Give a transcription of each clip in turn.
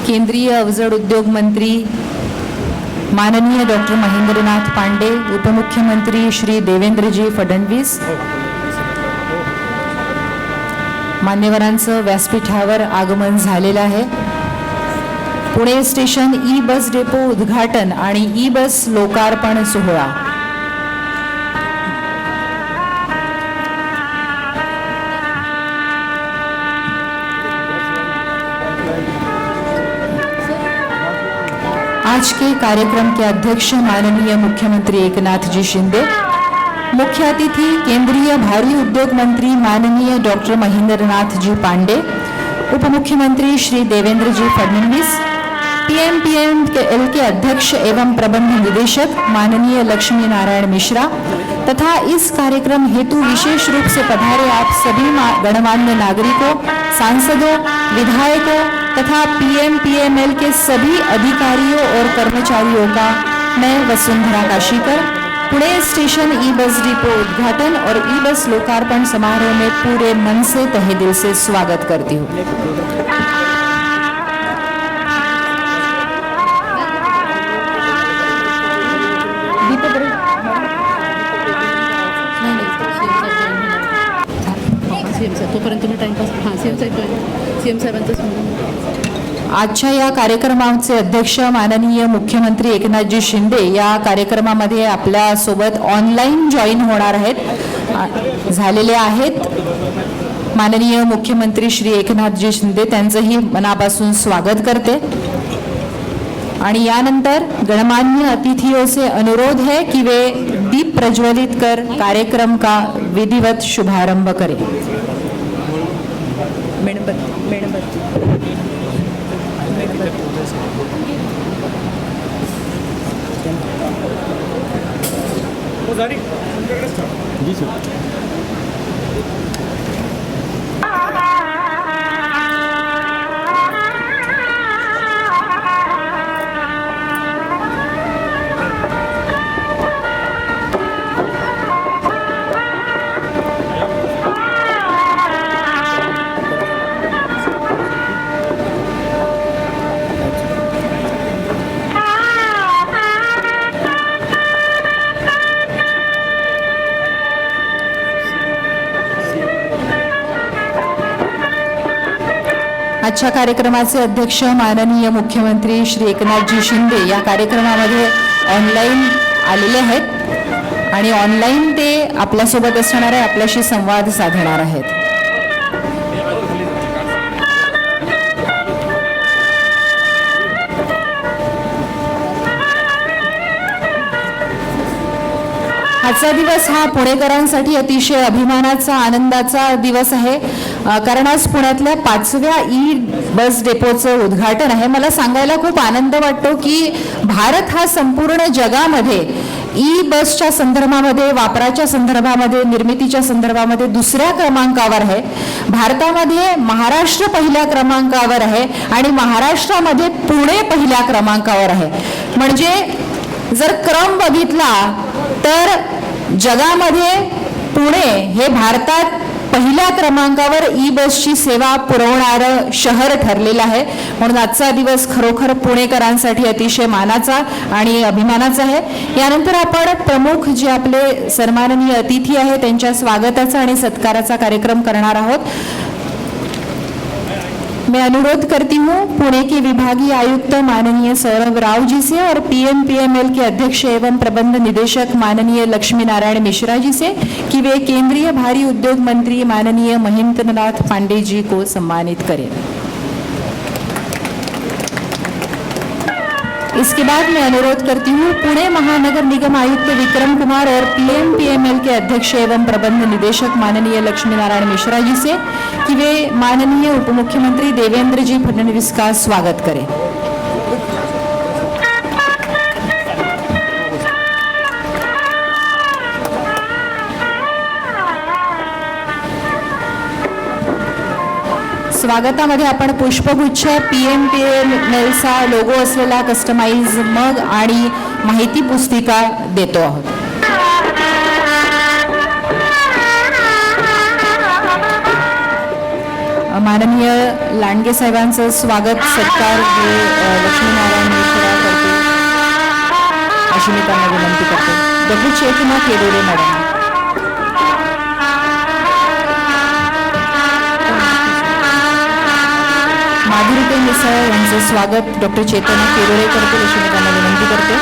केंद्रीय अवजड उद्योग मंत्री माननीय डॉक्टर महेंद्रनाथ पांडे, उपमुख्यमंत्री श्री देवेंद्रजी फडणवीस, मान्यवरांचं व्यासपीठावर आगमन झालेलं आहे. Pune station E bus depot उद्घाटन आणि ई बस लोकार्पण सोहळा. आज के कार्यक्रम के अध्यक्ष माननीय मुख्यमंत्री एकनाथ जी शिंदे, मुख्य अतिथि केंद्रीय भारी उद्योग मंत्री माननीय डॉक्टर महेंद्रनाथ जी पांडे, उपमुख्यमंत्री श्री देवेंद्र जी फडणवीस, पीएमपीएमएल के अध्यक्ष एवं प्रबंध निदेशक माननीय लक्ष्मी नारायण मिश्रा तथा इस कार्यक्रम हेतु विशेष रूप से पधारे आप सभी गणमान्य नागरिकों, सांसदों, विधायकों तथा पीएमपीएमएल के सभी अधिकारियों और कर्मचारियों का मैं Vasundhara Kashikar Pune station E bus depot उद्घाटन और ई बस लोकार्पण समारोह में पूरे मन से तहे दिल से स्वागत करती हूँ. आजच्या या कार्यक्रमाचे अध्यक्ष माननीय मुख्यमंत्री एकनाथजी शिंदे या कार्यक्रमामध्ये आपल्या सोबत ऑनलाईन जॉईन होणार आहेत झालेले आहेत. माननीय मुख्यमंत्री श्री एकनाथजी शिंदे त्यांचंही मनापासून स्वागत करते आणि यानंतर गणमान्य अतिथियों से अनुरोध है कि वे दीप प्रज्वलित कर कार्यक्रम का विधिवत शुभारंभ करें. जी सर. आजच्या कार्यक्रमाचे अध्यक्ष माननीय मुख्यमंत्री श्री एकनाथजी शिंदे या कार्यक्रमामध्ये ऑनलाईन आलेले आहेत आणि ऑनलाईन ते आपल्यासोबत असणार आहे, आपल्याशी संवाद साधणार आहेत. आजचा दिवस हा पुणेकरांसाठी अतिशय अभिमानाचा आनंदाचा दिवस आहे, कारण आज पुण्यातल्या 5व्या ई बस डेपोचं उद्घाटन आहे. मला सांगायला खूप आनंद वाटतो की भारत हा संपूर्ण जगामध्ये ई बसच्या संदर्भामध्ये, वापराच्या संदर्भामध्ये, निर्मितीच्या संदर्भामध्ये दुसऱ्या क्रमांकावर आहे. भारतामध्ये महाराष्ट्र पहिल्या क्रमांकावर आहे आणि महाराष्ट्रामध्ये पुणे पहिल्या क्रमांकावर आहे. म्हणजे जर क्रम बघितला तर जगामध्ये पुणे हे भारतात पहिल्या क्रमांकावर ई बसची सेवा पुरवणारं शहर ठरलेलं आहे. म्हणून आजचा दिवस खरोखर पुणेकरांसाठी अतिशय मानाचा आणि अभिमानाचा आहे. यानंतर आपण प्रमुख जे आपले सन्माननीय अतिथी आहे त्यांच्या स्वागताचा आणि सत्काराचा कार्यक्रम करणार आहोत. मैं अनुरोध करती हूँ पुणे के विभागीय आयुक्त माननीय सौरभ राव जी से और पीएमपीएमएल के अध्यक्ष एवं प्रबंध निदेशक माननीय लक्ष्मी नारायण मिश्रा जी से कि वे केंद्रीय भारी उद्योग मंत्री माननीय महेंद्रनाथ पांडे जी को सम्मानित करें. इसके बाद मैं अनुरोध करती हूँ पुणे महानगर निगम आयुक्त विक्रम कुमार और पीएमपीएमएल के अध्यक्ष एवं प्रबंध निदेशक माननीय लक्ष्मी नारायण मिश्रा जी से कि वे माननीय उपमुख्यमंत्री देवेंद्र जी फडणवीस का स्वागत करें. स्वागतामध्ये आपण पुष्पगुच्छ, पीएमपीएमएलचा लोगो असलेला कस्टमाइज मग आणि माहिती पुस्तिका देतो आहोत. माननीय लांडगे साहेबांचं स्वागत सत्कार हे लक्ष्मीनारायण मिश्रा करतील अशी मी त्यांना विनंती करते. डॉक्टर चेतना केडोरे मॅडम. माधुरीताई मिसाळ यांचं स्वागत डॉक्टर चेतना केडोरे करतील अशी मी त्यांना विनंती करते.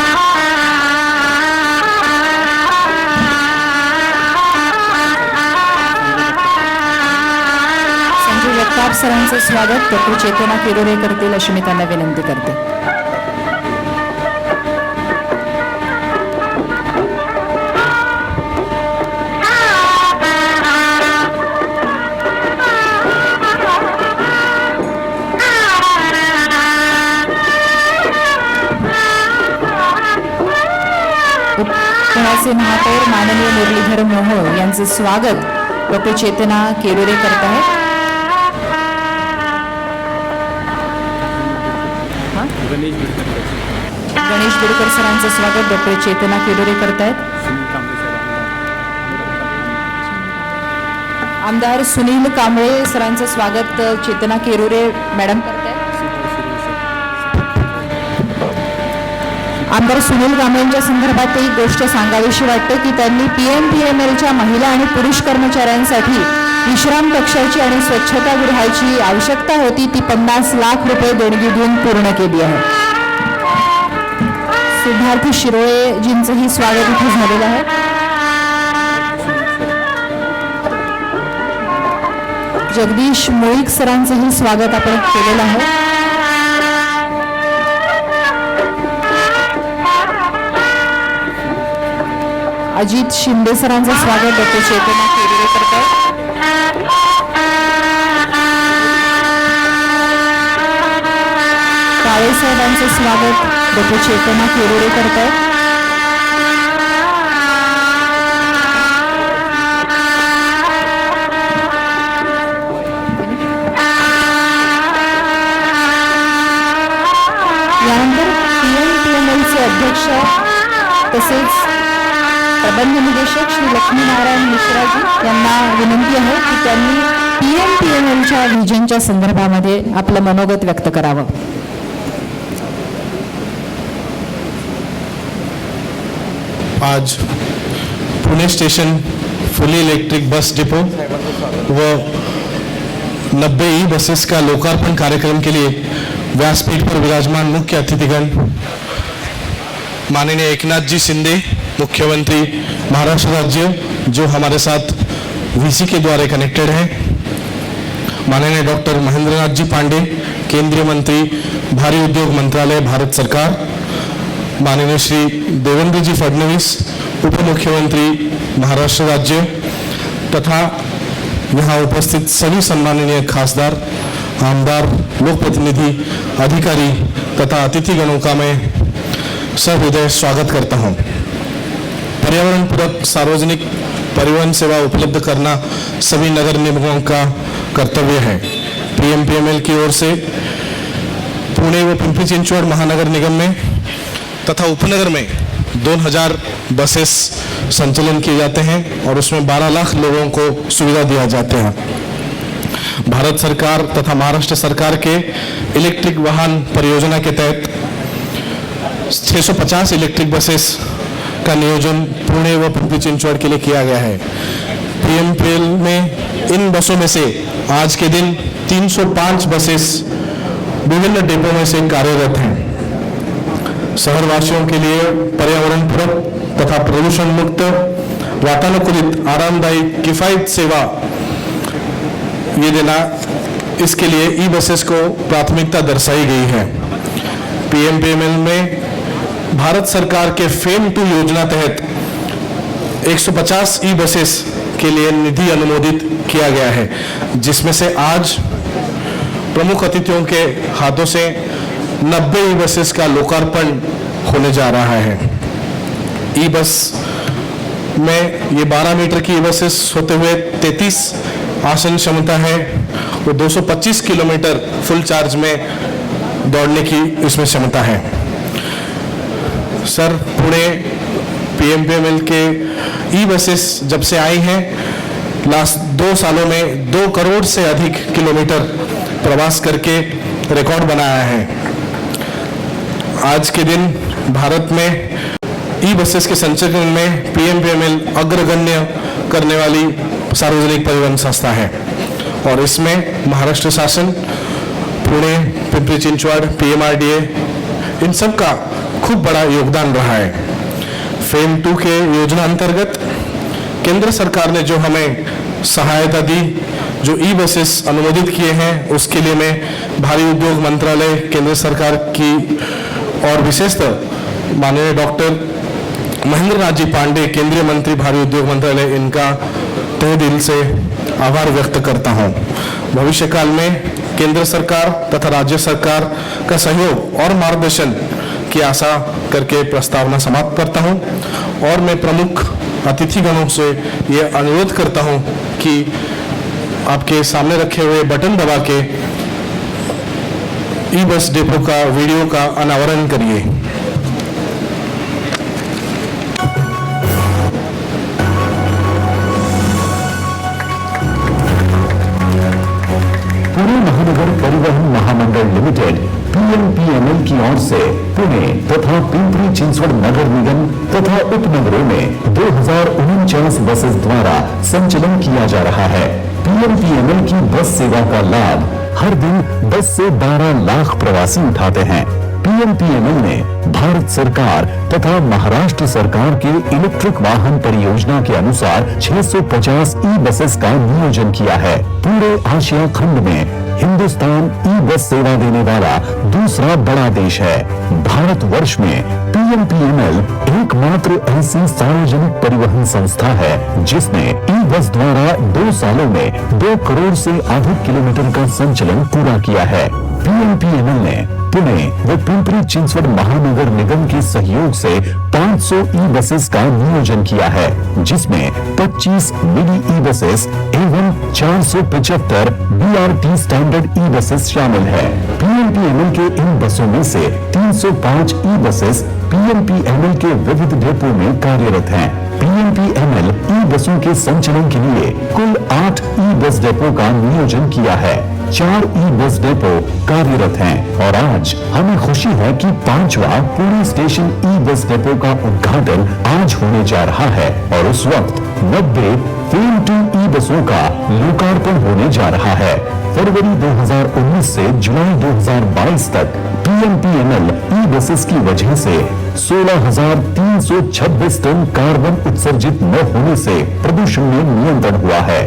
संजय जगताप सरांचं स्वागत डॉक्टर चेतना केडोरे करतील अशी मी त्यांना विनंती करते. पुण्याचे महापौर माननीय मुरलीधर मोहोळ यांचं स्वागत डॉक्टर चेतना केडोरे करत आहेत. गणेश बिडकर सरांचं स्वागत डॉक्टर चेतना केडोरे करत आहेत. आमदार सुनील कांबळे सरांचं स्वागत चेतना केडोरे मॅडम करत आहेत. आमदार सुनील कांबळेंच्या संदर्भात एक गोष्ट सांगावीशी वाटते की त्यांनी PMPMLच्या महिला आणि पुरुष कर्मचाऱ्यांसाठी विश्राम कक्षाची आणि स्वच्छतागृहाची आवश्यकता होती ती 50 लाख रुपये देणगी देऊन पूर्ण केली आहे. सिद्धार्थ शिरोळेजींचंही स्वागत इथे झालेलं आहे. जगदीश मुळीक सरांचंही स्वागत आपण केलेलं आहे. अजित शिंदे सरांचं स्वागत डॉक्टर चेतना केडोरे करत आहेत. काळे साहेबांचं स्वागत डॉक्टर चेतना केडोरे करत आहेत. यानंतर PMPMLचे अध्यक्ष तसेच प्रबंध निदेशक श्री लक्ष्मीनारायण मिश्राजी यांना विनंती आहे की त्यांनी PMPMLच्या व्हिजनच्या संदर्भामध्ये आपलं मनोगत व्यक्त करावं. आज पुणे स्टेशन फुली इलेक्ट्रिक बस डिपो व 90 ई बसेस का लोकार्पण कार्यक्रम के लिए व्यासपीठ पर विराजमान मुख्य अतिथिगण माननीय एकनाथ जी शिंदे मुख्यमंत्री महाराष्ट्र राज्य जो हमारे साथ VC के द्वारा कनेक्टेड है, माननीय डॉक्टर महेंद्रनाथ जी पांडे केंद्रीय मंत्री भारी उद्योग मंत्रालय भारत सरकार, माननीय श्री देवेंद्र जी फडणवीस उप मुख्यमंत्री महाराष्ट्र राज्य तथा यहाँ उपस्थित सभी सम्माननीय खासदार आमदार लोक प्रतिनिधि अधिकारी तथा अतिथिगणों का मैं सहृदय स्वागत करता हूँ. पर्यावरण पूरक सार्वजनिक परिवहन सेवा उपलब्ध करना सभी नगर निगमों का कर्तव्य है. PMPML की ओर से पुणे व पिंपरी चिंचवड़ महानगर निगम में तथा उपनगर में 2000 बसेस संचालन किए जाते हैं और उसमें 12 लाख लोगों को सुविधा दिया जाते हैं. भारत सरकार तथा महाराष्ट्र सरकार के इलेक्ट्रिक वाहन परियोजना के तहत 650 इलेक्ट्रिक बसेस का नियोजन पुणे व पिंपरी चिंचवड़ के लिए किया गया है. PMPL में इन बसों में से आज के दिन 305 बसेस विभिन्न डिपो में से कार्यरत हैं. शहरवासियों के लिए पर्यावरण पूरक तथा प्रदूषण मुक्त वातानुकूलित आरामदायी किफायत सेवा ये देना, इसके लिए ई बसेस को प्राथमिकता दर्शाई गई है. PMPML में भारत सरकार के फेम 2 योजना तहत 150 ई बसेस के लिए निधि अनुमोदित किया गया है, जिसमें से आज प्रमुख अतिथियों के हाथों से 90 ई बसेस का लोकार्पण होने जा रहा है. ई बस में ये 12 मीटर की ई बसेस होते हुए 33 आसन क्षमता है, वो 225 किलोमीटर फुल चार्ज में दौड़ने की इसमें क्षमता है. सर, पुणे PMPML के ई बसेस जब से आई हैं लास्ट 2 सालों में 2 करोड़ से अधिक किलोमीटर प्रवास करके रिकॉर्ड बनाया है। आज के दिन भारत में ई बसेस के संचालन में पीएमपीएमएल अग्रगण्य करने वाली सार्वजनिक परिवहन संस्था है और इसमें महाराष्ट्र शासन, पुणे, पिंपरी चिंचवड़, पीएमआरडीए, इन सब का खूब बड़ा योगदान रहा है। फेम 2 के योजना अंतर्गत केंद्र सरकार ने जो हमें सहायता दी, जो ई बसेस अनुमोदित किए हैं, उसके लिए मैं भारी उद्योग मंत्रालय, केंद्र सरकार की और विशेषतः माननीय डॉक्टर महेंद्र नाथ जी पांडे, केंद्रीय मंत्री भारी उद्योग मंत्रालय, इनका तहे दिल से आभार व्यक्त करता हूं। भविष्य काल में केंद्र सरकार तथा राज्य सरकार का सहयोग और मार्गदर्शन की आशा करके प्रस्तावना समाप्त करता हूं और मैं प्रमुख अतिथिगणों से ये अनुरोध करता हूं कि आपके सामने रखे हुए बटन दबा के ई बस डिपो का वीडियो का अनावरण करिए। पुणे महानगर परिवहन महामंडल लिमिटेड पीएमपीएमएल की ओर से पुणे तथा पिंपरी चिंचवड़ नगर निगम तथा उपनगरों में 2049 बसेस द्वारा संचालन किया जा रहा है। पीएमपीएमएल की बस सेवा का लाभ हर दिन 10 से 12 लाख प्रवासी उठाते हैं। पीएमपीएमएल ने भारत सरकार तथा महाराष्ट्र सरकार के इलेक्ट्रिक वाहन परियोजना के अनुसार 650 ई बसेस का नियोजन किया है। पूरे आशिया खंड में हिंदुस्तान ई बस सेवा देने वाला दूसरा बड़ा देश है। भारतवर्ष में पीएमपीएमएल एकमात्र ऐसी सार्वजनिक परिवहन संस्था है जिसने ई बस द्वारा 2 सालों में 2 करोड़ से अधिक किलोमीटर का संचालन पूरा किया है। पीएमपीएमएल ने पुणे व पिंपरी चिंचवड़ महानगर निगम के सहयोग से 500 ई बसेस का नियोजन किया है, जिसमें 25 मिनी ई बसेस एवं 475 बीआरटी स्टैंडर्ड ई बसेस शामिल है। पीएमपीएमएल के इन बसों में से 305 ई बसेस पीएमपीएमएल के विविध डिपो में कार्यरत हैं। पीएमपीएमएल ई बसों के संचालन के लिए कुल 8 ई बस डिपो का नियोजन किया है। 4 ई बस डिपो कार्यरत हैं और आज हमें खुशी है कि 5वां Pune station E bus depot का उद्घाटन आज होने जा रहा है और उस वक्त 90 फेम 2 ई बसों का लोकार्पण होने जा रहा है। फरवरी 2019 से जुलाई 2022 तक पीएमपीएमएल ई बसेस की वजह से 16,326 टन कार्बन उत्सर्जित न होने से प्रदूषण में नियंत्रण हुआ है।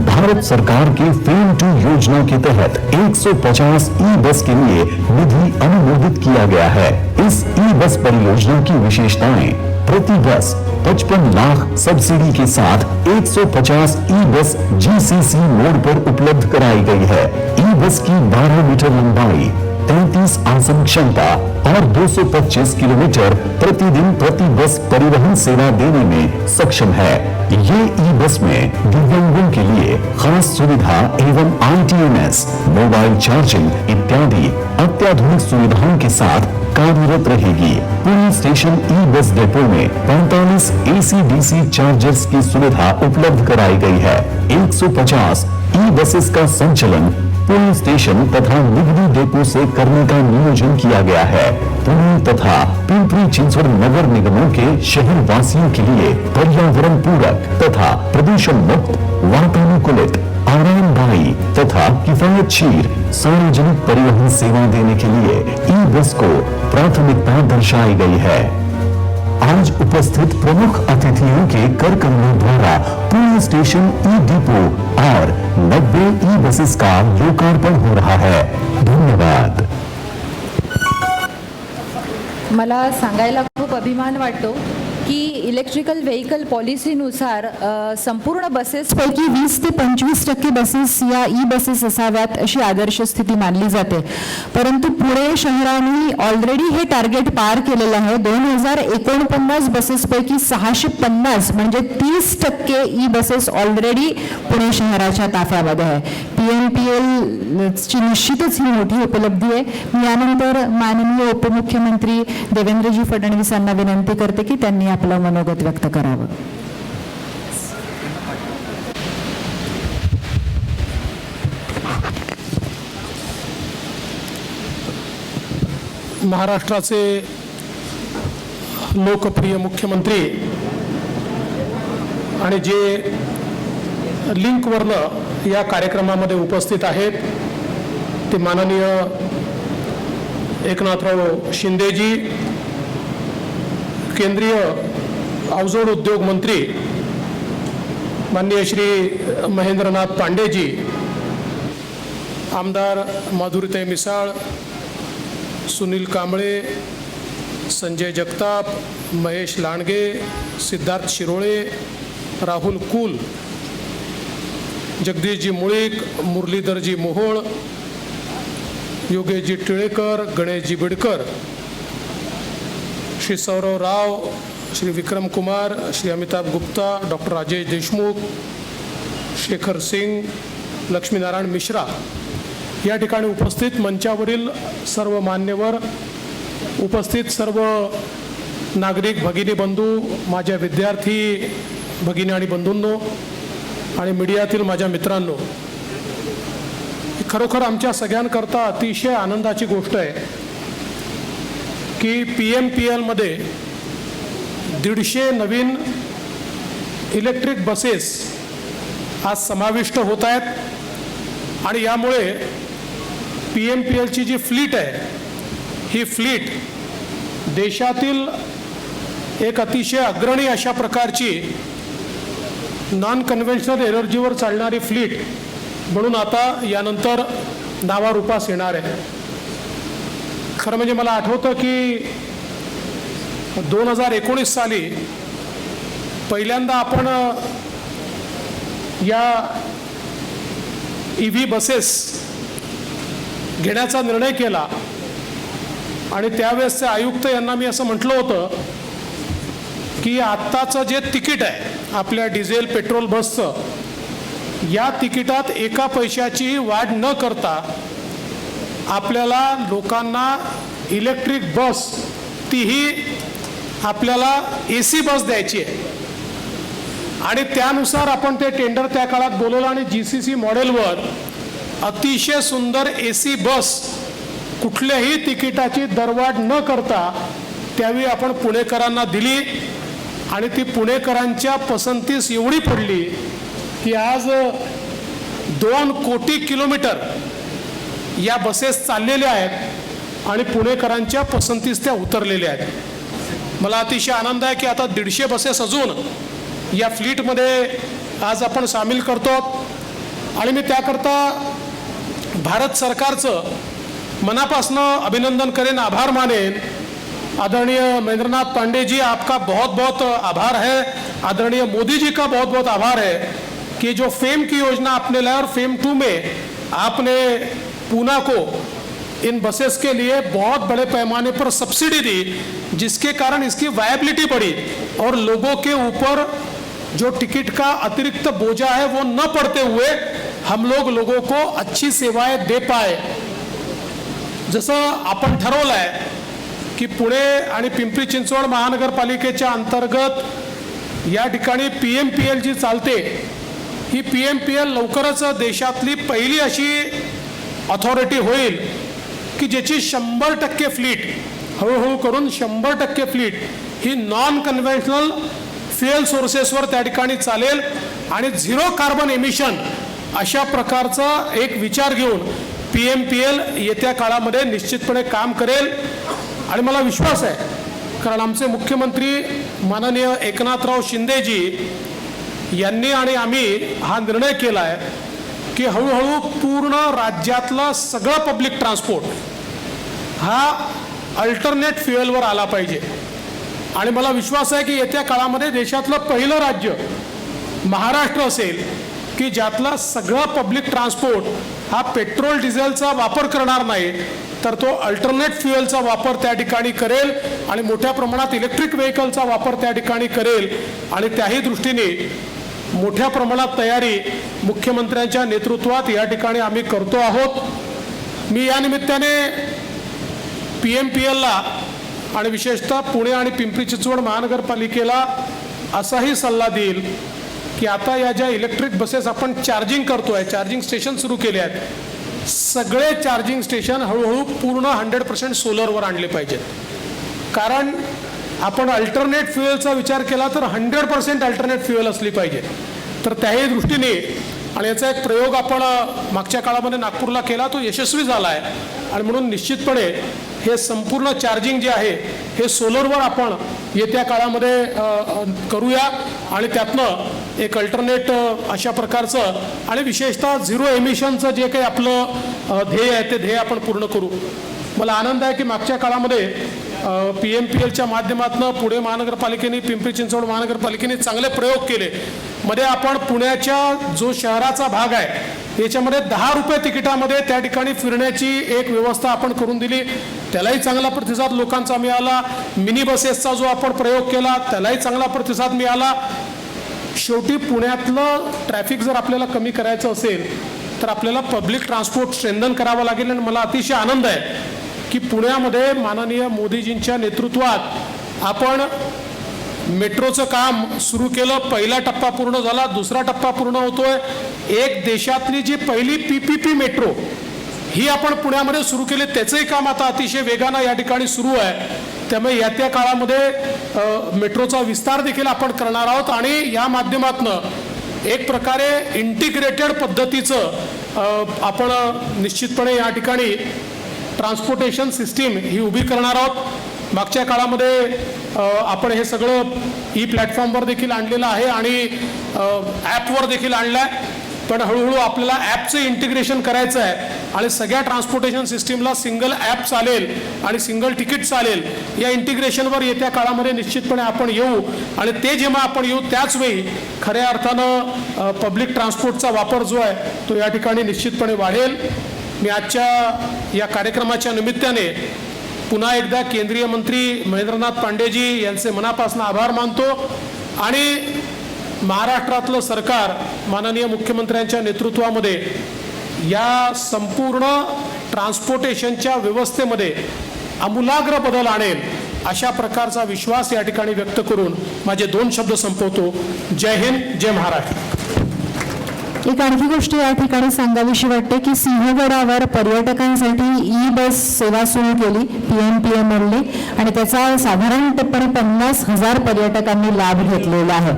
भारत सरकार के फेम 2 योजना के तहत 150 ई बस के लिए निधि अनुमोदित किया गया है। इस ई बस परियोजना की विशेषताएं: प्रति बस 55 लाख सब्सिडी के साथ 150 ई बस जीसीसी मोड पर उपलब्ध कराई गई है। ई बस की 12 मीटर लंबाई, 33 आसन क्षमता और 225 किलोमीटर प्रतिदिन प्रति बस परिवहन सेवा देने में सक्षम है। ये ई बस में दिव्यांगों के लिए खास सुविधा एवं आईटीएमएस, मोबाइल चार्जिंग इत्यादि अत्याधुनिक सुविधाओं के साथ कार्यरत रहेगी। Pune station E bus depot में 45 एसी-डीसी चार्जर्स की सुविधा उपलब्ध कराई गई है। 150 ई बसेस का संचालन पुणे स्टेशन तथा निगडी डिपो से करने का नियोजन किया गया है। पुणे तथा पिंपरी चिंचवड़ नगर निगमों के शहर वासियों के लिए पर्यावरण पूरक तथा प्रदूषण मुक्त, वातानुकूलित, आरामदायी तथा किफायतशीर सार्वजनिक परिवहन सेवा देने के लिए ई बस को प्राथमिकता दर्शाई गई है। आज उपस्थित प्रमुख अतिथियों के कर कमलों द्वारा पुणे स्टेशन ई डिपो और 90 ई बसेस का लोकार्पण हो रहा है। धन्यवाद। मला सांगायला खूप अभिमान वाटतो की इलेक्ट्रिकल व्हेकल पॉलिसीनुसार संपूर्ण बसेसपैकी 20 ते 25% बसेस या ई बसेस असाव्यात अशी आदर्श स्थिती मानली जाते, परंतु पुणे शहराने ऑलरेडी हे टार्गेट पार केलेलं आहे। 2049 बसेसपैकी 650 म्हणजे 30% ई बसेस ऑलरेडी पुणे शहराच्या ताफ्यामध्ये आहे। पीएमपीएल ची निश्चितच ही मोठी उपलब्धी आहे। मी यानंतर माननीय उपमुख्यमंत्री देवेंद्रजी फडणवीस यांना विनंती करते की त्यांनी आपलं मनोगत व्यक्त करावं। महाराष्ट्राचे लोकप्रिय मुख्यमंत्री आणि जे लिंकवरनं या कार्यक्रमामध्ये उपस्थित आहेत ते माननीय एकनाथराव शिंदेजी, केंद्रीय अवजड उद्योग मंत्री माननीय श्री महेंद्रनाथ पांडेजी, आमदार माधुरीताई मिसाळ, सुनील कांबळे, संजय जगताप, महेश लांडगे, सिद्धार्थ शिरोळे, राहुल कुल, जगदीशजी मुळीक, मुरलीधरजी मोहोळ, योगेशजी टिळेकर, गणेशजी बिडकर, श्री सौरव राव, श्री विक्रम कुमार, श्री अमिताभ गुप्ता, डॉक्टर राजेश देशमुख, शेखर सिंग, लक्ष्मीनारायण मिश्रा या ठिकाणी उपस्थित मंचावरील सर्व मान्यवर, उपस्थित सर्व नागरिक भगिनी बंधू, माझ्या विद्यार्थी भगिनी आणि बंधूंनो आणि मीडियातील माझ्या मित्रांनो, खरोखर आमच्या सगळ्यांकरता अतिशय आनंदाची गोष्ट आहे की PMPLमध्ये 150 नवीन इलेक्ट्रिक बसेस आज समाविष्ट होत आहेत आणि यामुळे PMPLची जी फ्लीट आहे ही फ्लीट देशातील एक अतिशय अग्रणी अशा प्रकारची नॉन कन्व्हेन्शनल एनर्जीवर चालणारी फ्लीट म्हणून आता यानंतर नावारूपास येणार आहे. खरं म्हणजे मला आठवतं की 2019 साली पहिल्यांदा आपण या EV बसेस घेण्याचा निर्णय केला आणि त्यावेळेसचे आयुक्त यांना मी असं म्हटलं होतं की आत्ताचं जे तिकीट आहे आपल्या डिझेल पेट्रोल बसचं, या तिकिटात एका पैशाची वाढ न करता आपल्याला लोकांना इलेक्ट्रिक बस, तीही आपल्याला AC बस द्यायची आहे आणि त्यानुसार आपण ते टेंडर त्या काळात बोलवलं आणि GCC मॉडेलवर अतिशय सुंदर AC बस कुठल्याही तिकिटाची दरवाढ न करता त्यावेळी आपण पुणेकरांना दिली आणि ती पुणेकरांच्या पसंतीस एवढी पडली की आज 2 कोटी किलोमीटर या बसेस चाललेल्या आहेत आणि पुणेकरांच्या पसंतीस त्या उतरलेल्या आहेत. मला अतिशय आनंद आहे की आता 150 बसेस अजून या फ्लीटमध्ये आज आपण सामील करतो आणि मी त्याकरता भारत सरकारचं मनापासनं अभिनंदन करेन, आभार मानेन. आदरणीय महेंद्रनाथ पांडे जी, आपका बहुत बहुत आभार है. आदरणीय मोदी जी का बहुत बहुत आभार है कि जो फेम की योजना आपने लाया और फेम 2 में आपने पूना को इन बसेस के लिए बहुत बड़े पैमाने पर सब्सिडी दी, जिसके कारण इसकी वायबिलिटी बढ़ी और लोगों के ऊपर जो टिकट का अतिरिक्त बोझा है वो न पड़ते हुए हम लोगों को अच्छी सेवाएं दे पाए. जसं आपण ठरवलं आहे की पुणे आणि पिंपरी चिंचवड महानगरपालिकेच्या अंतर्गत या ठिकाणी PMPL जी चालते, ही PMPL लवकरच देशातली पहिली अशी अथॉरिटी होईल की ज्याची 100% फ्लीट, हळूहळू करून 100% फ्लीट ही नॉन कन्व्हेन्शनल फ्युएल सोर्सेसवर त्या ठिकाणी चालेल आणि 0 कार्बन एमिशन अशा प्रकारचा एक विचार घेऊन PMPL येत्या काळामध्ये निश्चितपणे काम करेल. आणि मला विश्वास आहे कारण आमचे मुख्यमंत्री माननीय एकनाथराव शिंदेजी यांनी आणि आम्ही हा निर्णय केला आहे की हळूहळू पूर्ण राज्यातला सगळं पब्लिक ट्रान्सपोर्ट हा अल्टरनेट फ्युएलवर आला पाहिजे. आणि मला विश्वास आहे की येत्या काळामध्ये देशातलं पहिलं राज्य महाराष्ट्र असेल की ज्यातला सगळा पब्लिक ट्रान्सपोर्ट हा पेट्रोल डिझेलचा वापर करणार नाही तर तो अल्टरनेट फ्युएलचा वापर त्या ठिकाणी करेल आणि मोठ्या प्रमाणात इलेक्ट्रिक व्हेकलचा वापर त्या ठिकाणी करेल. आणि त्याही दृष्टीने मोठ्या प्रमाणात तयारी मुख्यमंत्र्यांच्या नेतृत्वात या ठिकाणी आम्ही करतो आहोत. मी या निमित्ताने PMPLला आणि विशेषतः पुणे आणि पिंपरी चिंचवड महानगरपालिकेला असाही सल्ला देईल की आता या ज्या इलेक्ट्रिक बसेस आपण चार्जिंग करतोय, चार्जिंग स्टेशन सुरू केले आहेत, सगळे चार्जिंग स्टेशन हळूहळू पूर्ण 100% सोलरवर आणले पाहिजेत. कारण आपण अल्टरनेट फ्युएलचा विचार केला तर 100% अल्टरनेट फ्युएल असली पाहिजे. तर त्याही दृष्टीने आणि याचा एक प्रयोग आपण मागच्या काळामध्ये नागपूरला केला, तो यशस्वी झाला आहे. आणि म्हणून निश्चितपणे हे संपूर्ण चार्जिंग जे आहे हे सोलरवर आपण येत्या काळामध्ये करूया आणि त्यातनं एक अल्टरनेट अशा प्रकारचं आणि विशेषतः झिरो एमिशनचं जे काही आपलं ध्येय आहे ते ध्येय आपण पूर्ण करू. मला आनंद आहे की मागच्या काळामध्ये PMPLच्या माध्यमातून पुणे महानगरपालिकेने, पिंपरी चिंचवड महानगरपालिकेने चांगले प्रयोग केले. मध्ये आपण पुण्याच्या जो शहराचा भाग आहे याच्यामध्ये 10 रुपये तिकिटामध्ये त्या ठिकाणी फिरण्याची एक व्यवस्था आपण करून दिली. त्यालाही चांगला प्रतिसाद लोकांचा मिळाला. मिनी बसेसचा जो आपण प्रयोग केला त्यालाही चांगला प्रतिसाद मिळाला. शेवटी पुण्यातलं ट्रॅफिक जर आपल्याला कमी करायचं असेल तर आपल्याला पब्लिक ट्रान्सपोर्ट स्ट्रेंथन करावं लागेल. आणि मला अतिशय आनंद आहे की पुण्यामध्ये माननीय मोदीजींच्या नेतृत्वात आपण मेट्रोचं काम सुरू केलं. पहिला टप्पा पूर्ण झाला, दुसरा टप्पा पूर्ण होतोय. एक देशातली जी पहिली PPP मेट्रो ही आपण पुण्यामध्ये सुरू केली, त्याचंही काम आता अतिशय वेगानं या ठिकाणी सुरू आहे. त्यामुळे येत्या काळामध्ये मेट्रोचा विस्तार देखील आपण करणार आहोत आणि या माध्यमातून एक प्रकारे इंटिग्रेटेड पद्धतीचं आपण निश्चितपणे या ठिकाणी ट्रान्सपोर्टेशन सिस्टीम ही उभी करणार आहोत. मागच्या काळामध्ये आपण हे सगळं प्लॅटफॉर्मवर देखील आणलेलं आहे आणि ॲपवर देखील आणलं आहे. पण हळूहळू आपल्याला ॲपचं इंटिग्रेशन करायचं आहे आणि सगळ्या ट्रान्सपोर्टेशन सिस्टीमला सिंगल ॲप चालेल आणि सिंगल तिकीट चालेल. या इंटिग्रेशनवर येत्या काळामध्ये निश्चितपणे आपण येऊ आणि ते जेव्हा आपण येऊ त्याचवेळी खऱ्या अर्थानं पब्लिक ट्रान्सपोर्टचा वापर जो आहे तो या ठिकाणी निश्चितपणे वाढेल. मी आजच्या या कार्यक्रमाच्या निमित्ताने पुन्हा एकदा केंद्रीय मंत्री महेंद्रनाथ पांडेजी यांचे मनापासून आभार मानतो आणि महाराष्ट्रातलं सरकार माननीय मुख्यमंत्र्यांच्या नेतृत्वामध्ये या संपूर्ण ट्रान्सपोर्टेशनच्या व्यवस्थेमध्ये आमूलाग्र बदल आणेल अशा प्रकारचा विश्वास या ठिकाणी व्यक्त करून माझे 2 शब्द संपवतो. जय हिंद, जय महाराष्ट्र. एक आणखी गोष्ट या ठिकाणी सांगावीशी वाटते की सिंहगडावर पर्यटकांसाठी बस सेवा सुरू केली PMPMLने आणि त्याचा साधारणपणे 50,000 पर्यटकांनी लाभ घेतलेला आहे.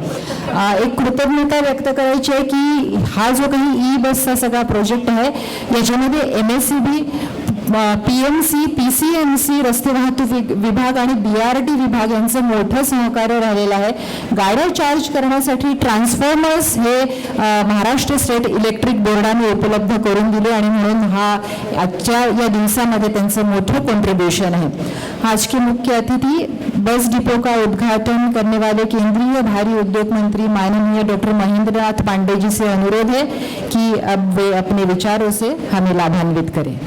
एक कृतज्ञता व्यक्त करायची आहे की हा जो काही बसचा सगळा प्रोजेक्ट आहे याच्यामध्ये MSCB, PMC, PCMC, रस्ते वाहतूक विभाग आणि BRT विभाग यांचं मोठं सहकार्य राहिलेलं आहे. गाड्या चार्ज करण्यासाठी ट्रान्सफॉर्मर्स हे महाराष्ट्र स्टेट इलेक्ट्रिक बोर्डाने उपलब्ध करून दिले आणि म्हणून हा आजच्या या दिवसामध्ये त्यांचं मोठं कॉन्ट्रीब्यूशन आहे. आज के मुख्य अतिथि बस डिपो का उद्घाटन करने वाले केंद्रीय भारी उद्योग मंत्री माननीय डॉक्टर महेंद्रनाथ पांडे जी से अनुरोध है कि अब वे अपने विचारों से हमें लाभान्वित करें.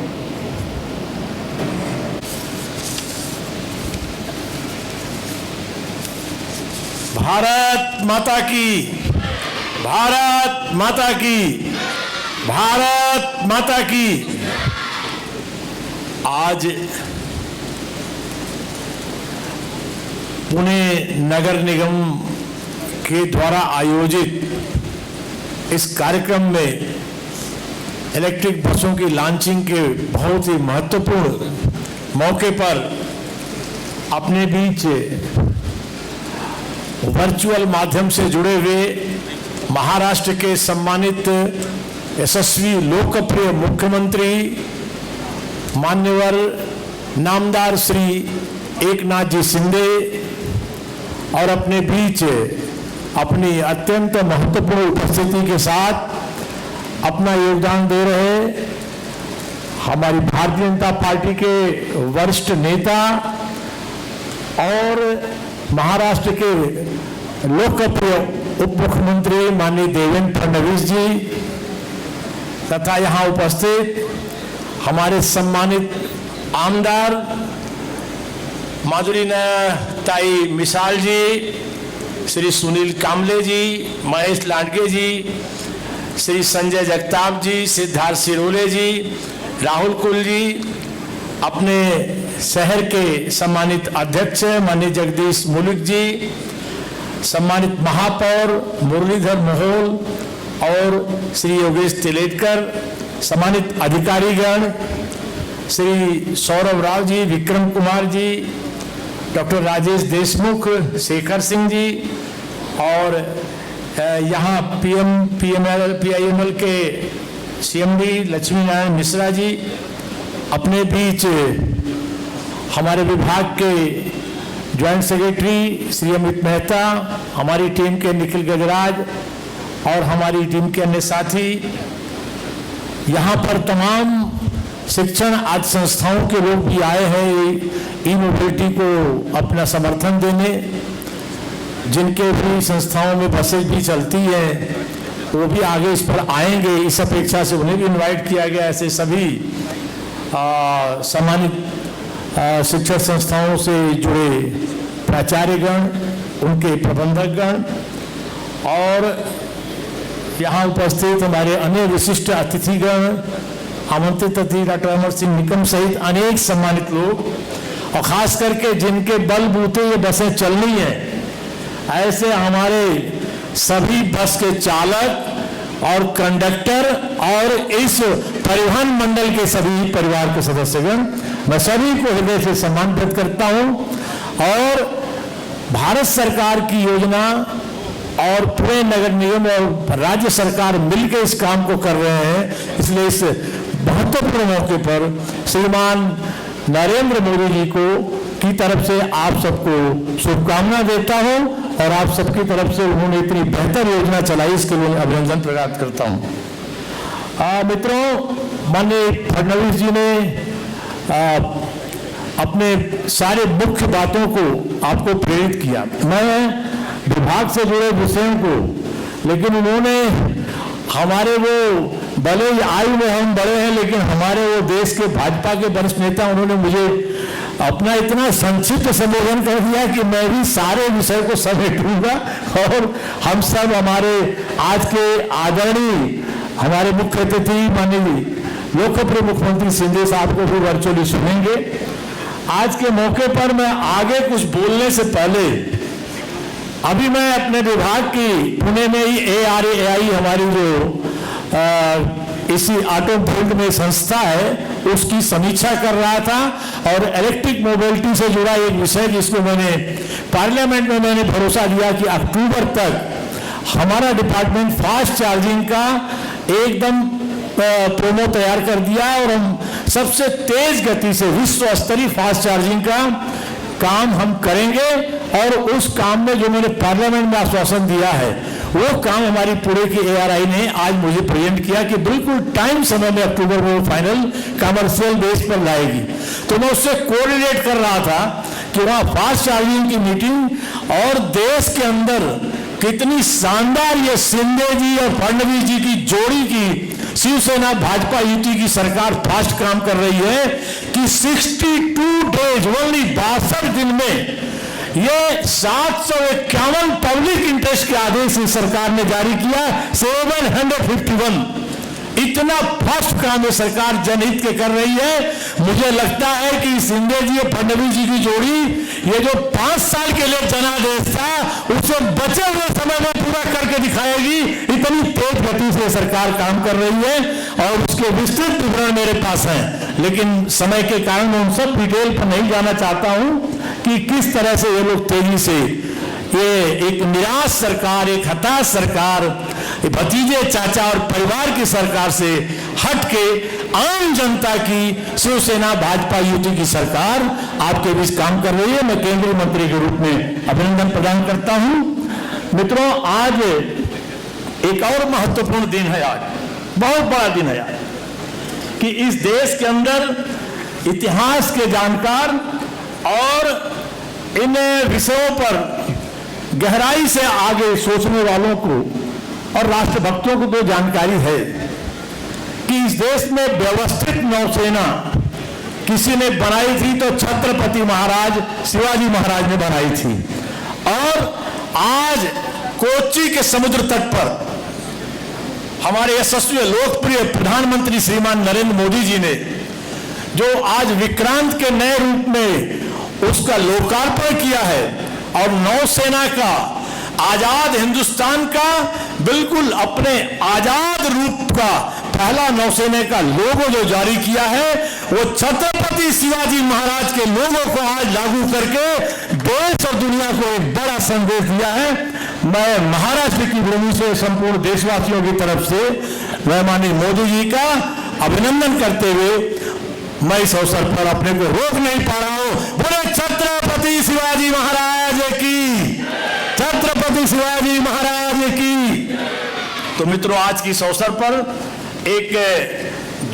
भारत माता की, भारत माता की, भारत माता की. आज पुणे नगर निगम के द्वारा आयोजित इस कार्यक्रम में इलेक्ट्रिक बसों की लॉन्चिंग के बहुत ही महत्वपूर्ण मौके पर अपने बीच वर्चुअल माध्यम से जुड़े हुए महाराष्ट्र के सम्मानित यशस्वी लोकप्रिय मुख्यमंत्री मान्यवर नामदार श्री एकनाथ जी शिंदे और अपने बीच अपनी अत्यंत महत्वपूर्ण उपस्थिति के साथ अपना योगदान दे रहे हमारी भारतीय जनता पार्टी के वरिष्ठ नेता और महाराष्ट्र के लोकप्रिय उप मुख्यमंत्री माननीय देवेंद्र फडणवीस जी तथा यहाँ उपस्थित हमारे सम्मानित आमदार माधुरी ताई मिसाल जी, श्री सुनील कामले जी, महेश लाडगे जी, श्री संजय जगताप जी, सिद्धार्थ सिरोले जी, राहुल कुल जी, अपने शहर के सम्मानित अध्यक्ष माननीय जगदीश मुलिक जी, सम्मानित महापौर मुरलीधर मोहोल और श्री योगेश तिलेटकर, सम्मानित अधिकारीगण, श्री सौरभ राव जी, विक्रम कुमार जी, डॉक्टर राजेश देशमुख, शेखर सिंह जी और यहाँ PIML के CMD लक्ष्मी नारायण मिश्रा जी, अपने बीच हमारे विभाग के ज्वाइंट सेक्रेटरी श्री अमित मेहता, हमारी टीम के निखिल गजराज और हमारी टीम के अन्य साथी, यहाँ पर तमाम शिक्षण आदि संस्थाओं के लोग भी आए हैं ई मोबिलिटी को अपना समर्थन देने। जिनके भी संस्थाओं में बसेज भी चलती हैं वो भी आगे इस पर आएंगे, इस अपेक्षा से उन्हें भी इनवाइट किया गया। ऐसे सभी सम्मानित शिक्षण संस्थाओं से जुड़े प्राचार्यगण, उनके प्रबंधकगण और यहाँ उपस्थित हमारे अन्य विशिष्ट अतिथिगण, आमंत्रित अतिथि डॉक्टर अमर सिंह निकम सहित अनेक सम्मानित लोग, और खास करके जिनके बलबूते ये बसें चलनी हैं, ऐसे हमारे सभी बस के चालक और कंडक्टर और इस परिवहन मंडल के सभी परिवार के सदस्यगण, मैं सभी को हृदय से सम्मान व्यक्त करता हूं। और भारत सरकार की योजना और पुणे नगर निगम और राज्य सरकार मिलकर इस काम को कर रहे हैं, इसलिए इस महत्वपूर्ण मौके पर श्रीमान नरेंद्र मोदी जी को की तरफ से आप सबको शुभकामना देता हूं और आप सबकी तरफ से उन्होंने इतनी बेहतर योजना चलाई, इसके लिए अभिनंदन प्रकट करता हूं। मित्रों, माननीय फडणवीस जी ने अपने सारे मुख्य बातों को आपको प्रेरित किया। मैं विभाग से जुड़े विषयों को, लेकिन उन्होंने हमारे वो, भले ही आयु में हम बड़े हैं, लेकिन हमारे वो देश के भाजपा के वरिष्ठ नेता, उन्होंने मुझे अपना इतना संक्षिप्त संबोधन कर दिया कि मैं भी सारे विषय को समेटूंगा और हम सब हमारे आज के आदरणीय हमारे मुख्य अतिथि माननीय लोकप्रिय मुख्यमंत्री शिंदे साहब को भी वर्चुअली सुनेंगे। आज के मौके पर मैं आगे कुछ बोलने से पहले अभी मैं अपने विभाग की पुणे में ही ARAI हमारी जो इसी ऑटो फील्ड में संस्था है उसकी समीक्षा कर रहा था और इलेक्ट्रिक मोबिलिटी से जुड़ा एक विषय जिसको मैंने पार्लियामेंट में मैंने भरोसा दिया कि अक्टूबर तक हमारा डिपार्टमेंट फास्ट चार्जिंग का एकदम प्रोमो तैयार कर दिया और हम सबसे तेज गति से विश्व स्तरीय फास्ट चार्जिंग का काम हम करेंगे। और उस काम में जो मैंने पार्लियामेंट में आश्वासन दिया है वो काम हमारी पूरे की ARAI ने आज मुझे प्रेजेंट किया कि बिल्कुल टाइम समय में अक्टूबर में वो फाइनल कमर्शियल बेस पर लाएगी। तो मैं उससे कोऑर्डिनेट कर रहा था कि वहाँ फास्ट चार्जिंग की मीटिंग और देश के अंदर कितनी शानदार ये शिंदे जी और फडणवीस जी की जोड़ी की शिवसेना भाजपा युति की सरकार फास्ट काम कर रही है कि 62 डेज ओनली 62 दिन में ये 751 पब्लिक इंटरेस्ट के आदेश इस सरकार ने जारी किया। 751 इतना फास्ट काम ये सरकार जनहित के कर रही है। मुझे लगता है कि शिंदे जी और फडणवीस जी की जोड़ी ये जो 5 साल के लिए जनादेश था उसे बचे हुए समय में पूरा करके दिखाएगी। इतनी तेज गति से सरकार काम कर रही है और उसके विस्तृत विवरण मेरे पास हैं, लेकिन समय के कारण मैं उन सब डिटेल पर नहीं जाना चाहता हूं कि किस तरह से ये लोग तेजी से ये एक निराश सरकार, एक हताश सरकार, भतीजे चाचा और परिवार की सरकार से हट के आम जनता की शिवसेना भाजपा युति की सरकार आपके बीच काम कर रही है। मैं केंद्रीय मंत्री के रूप में अभिनंदन प्रदान करता हूं। मित्रों, आज एक और महत्वपूर्ण दिन है, आज बहुत बड़ा दिन है आज, कि इस देश के अंदर इतिहास के जानकार और इन विषयों पर गहराई से आगे सोचने वालों को और राष्ट्रभक्तों को तो जानकारी है कि इस देश में व्यवस्थित नौसेना किसी ने बनाई थी तो छत्रपति महाराज शिवाजी महाराज ने बनाई थी। और आज कोच्चि के समुद्र तट पर हमारे यशस्वी लोकप्रिय प्रधानमंत्री श्रीमान नरेंद्र मोदी जी ने जो आज विक्रांत के नए रूप में उसका लोकार्पण किया है और नौसेना का आजाद हिंदुस्तान का बिल्कुल अपने आजाद रूप का पहला नौसेना का लोगो जो जारी किया है वो छत्रपति शिवाजी महाराज के लोगों को आज लागू करके देश और दुनिया को एक बड़ा संदेश दिया है। मैं महाराष्ट्र की भूमि से संपूर्ण देशवासियों की तरफ से मैं माननीय मोदी जी का अभिनंदन करते हुए मैं इस अवसर पर अपने को रोक नहीं पा रहा हूं। बोले छत्रपति शिवाजी महाराज की, छत्रपति शिवाजी महाराज की। तो मित्रों, आज की इस अवसर पर एक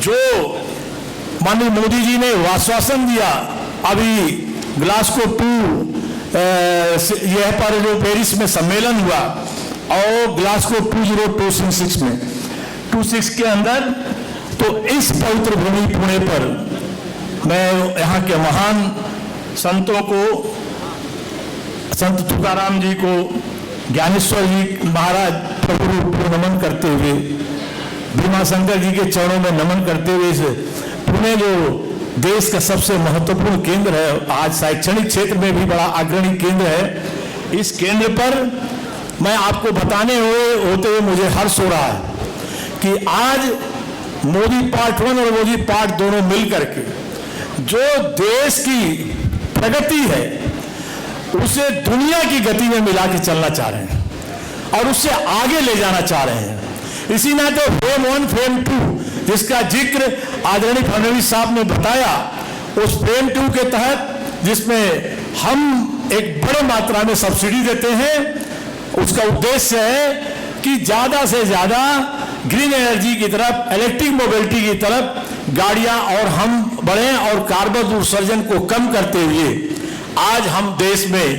जो माननीय मोदी जी ने आश्वासन दिया, अभी ग्लासगो 2 यह पर जो पेरिस में सम्मेलन हुआ और ग्लासगो 2026 में 26 के अंदर, तो इस पवित्र भूमि पुणे पर मैं यहाँ के महान संतों को, संत तुकाराम जी को, ज्ञानेश्वर जी महाराज प्रभु रूप को नमन करते हुए, भीमाशंकर जी के चरणों में नमन करते हुए, पुणे जो देश का सबसे महत्वपूर्ण केंद्र है, आज शैक्षणिक क्षेत्र में भी बड़ा अग्रणी केंद्र है, इस केंद्र पर मैं आपको बताने होते हुए मुझे हर्ष हो रहा है कि आज मोदी पार्ट 1 और मोदी पार्ट दोनों मिल करके जो देश की प्रगति है उसे दुनिया की गति में मिला के चलना चाह रहे हैं और उससे आगे ले जाना चाह रहे हैं। इसी नाते फेम 1 फेम 2 जिसका जिक्र आदरणीय फडणवीस साहब ने बताया, उस फेम 2 के तहत जिसमें हम एक बड़े मात्रा में सब्सिडी देते हैं, उसका उद्देश्य है कि ज्यादा से ज्यादा ग्रीन एनर्जी की तरफ, इलेक्ट्रिक मोबिलिटी की तरफ गाड़ियां और हम बढ़ें और कार्बन उत्सर्जन को कम करते हुए आज हम देश में